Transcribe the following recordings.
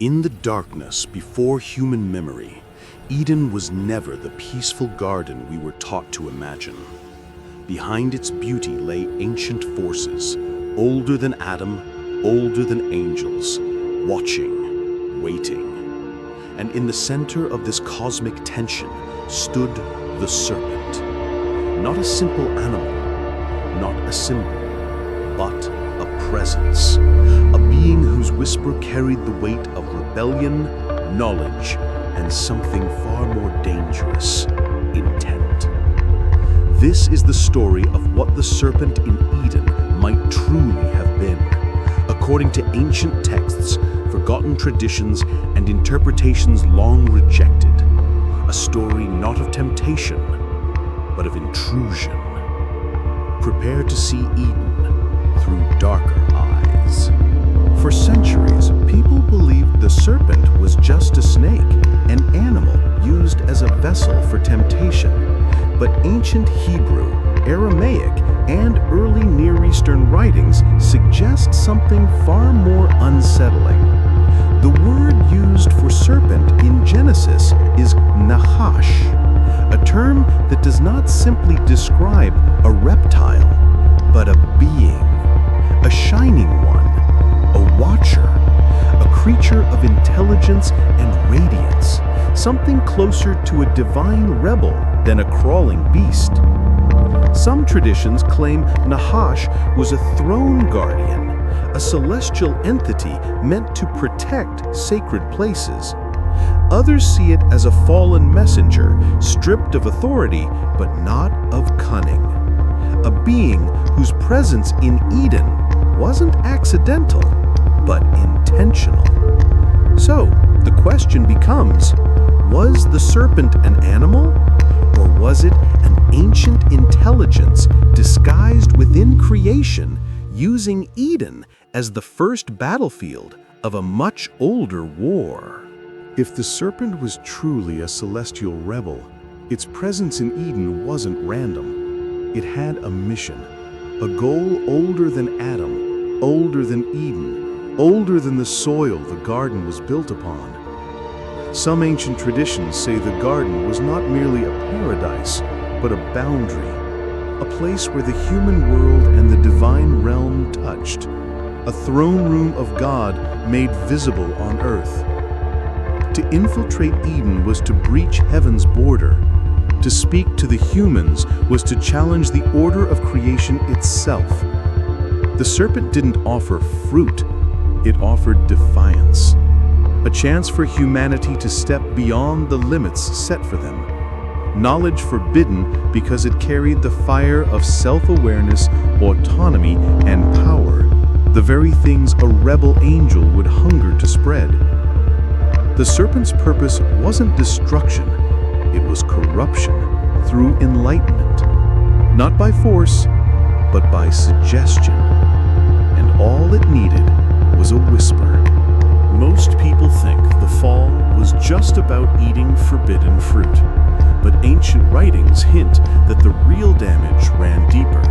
In the darkness before human memory, Eden was never the peaceful garden we were taught to imagine. Behind its beauty lay ancient forces, older than Adam, older than angels, watching, waiting. And in the center of this cosmic tension stood the serpent. Not a simple animal, not a symbol, but a presence. A being whose whisper carried the weight of rebellion, knowledge, and something far more dangerous, intent. This is the story of what the serpent in Eden might truly have been. According to ancient texts, forgotten traditions, and interpretations long rejected. A story not of temptation, but of intrusion. Prepare to see Eden through darker eyes. For centuries, people believed the serpent was just a snake, an animal used as a vessel for temptation. But ancient Hebrew, Aramaic, and early Near Eastern writings suggest something far more unsettling. The word used for serpent in Genesis is nahash, a term that does not simply describe a reptile, but a being, a shining one, a watcher, a creature of intelligence and radiance, something closer to a divine rebel than a crawling beast. Some traditions claim Nahash was a throne guardian, a celestial entity meant to protect sacred places. Others see it as a fallen messenger, stripped of authority but not of cunning. A being whose presence in Eden wasn't accidental, but intentional. So, the question becomes, was the serpent an animal? Or was it an ancient intelligence disguised within creation, using Eden as the first battlefield of a much older war? If the serpent was truly a celestial rebel, its presence in Eden wasn't random. It had a mission, a goal older than Adam, older than Eden, older than the soil the garden was built upon. Some ancient traditions say the garden was not merely a paradise, but a boundary, a place where the human world and the divine realm touched, a throne room of God made visible on earth. To infiltrate Eden was to breach heaven's border. To speak to the humans was to challenge the order of creation itself. The serpent didn't offer fruit, it offered defiance. A chance for humanity to step beyond the limits set for them. Knowledge forbidden because it carried the fire of self-awareness, autonomy, and power, the very things a rebel angel would hunger to spread. The serpent's purpose wasn't destruction, it was corruption through enlightenment. Not by force, but by suggestion. And all it needed was a whisper. Most people think the fall was just about eating forbidden fruit, but ancient writings hint that the real damage ran deeper,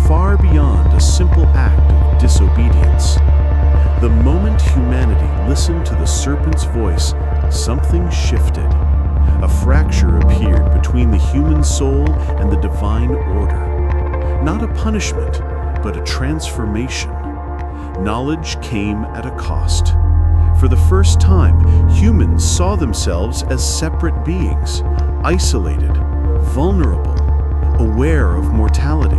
far beyond a simple act of disobedience. The moment humanity listened to the serpent's voice, something shifted. A fracture appeared between the human soul and the divine order. Not a punishment, but a transformation. Knowledge came at a cost. For the first time, humans saw themselves as separate beings, isolated, vulnerable, aware of mortality.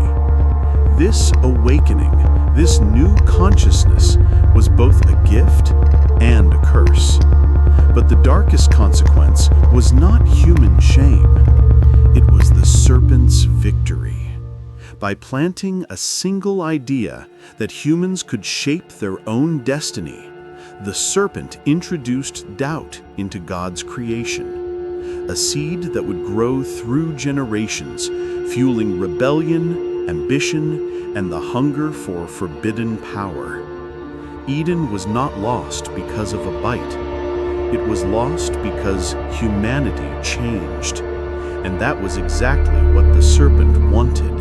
This awakening, this new consciousness, was both a gift and a curse. But the darkest consequence was not human shame. It was the serpent's victory. By planting a single idea that humans could shape their own destiny, the serpent introduced doubt into God's creation, a seed that would grow through generations, fueling rebellion, ambition, and the hunger for forbidden power. Eden was not lost because of a bite. It was lost because humanity changed, and that was exactly what the serpent wanted.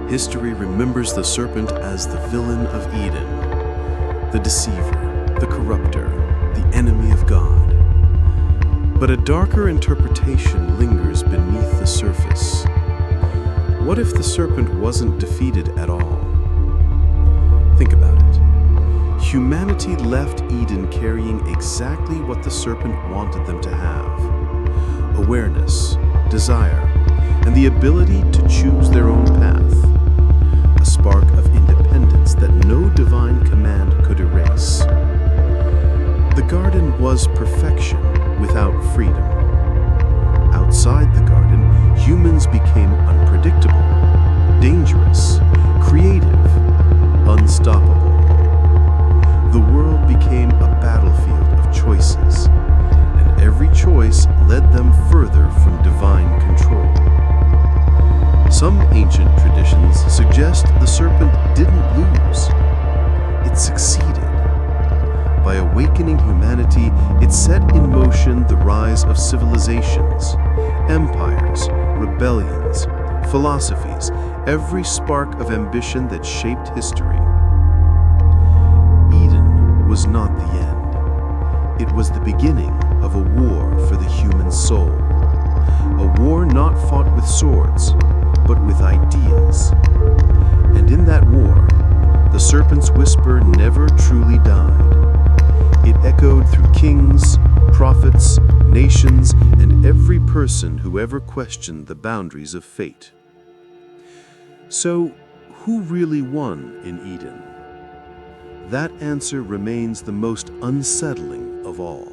History remembers the serpent as the villain of Eden, the deceiver, the corrupter, the enemy But a darker interpretation lingers beneath the surface. What if the serpent wasn't defeated at all? Think about it. Humanity left Eden carrying exactly what the serpent wanted them to have: awareness, desire, and the ability to choose their own path. A spark of independence that no divine command could erase. The garden was perfection without freedom. Outside the garden, humans became unpredictable, dangerous, creative, unstoppable. The world became a battlefield of choices, and every choice led them further from divine control. Some ancient traditions suggest the serpent didn't lose. It succeeded. By awakening humanity, it set in motion the rise of civilizations, empires, rebellions, philosophies, every spark of ambition that shaped history. Eden was not the end. It was the beginning of a war for the human soul. A war not fought with swords, but with ideas. And in that war, the serpent's whisper never truly died. It echoed through kings, prophets, nations, and every person who ever questioned the boundaries of fate. So, who really won in Eden? That answer remains the most unsettling of all.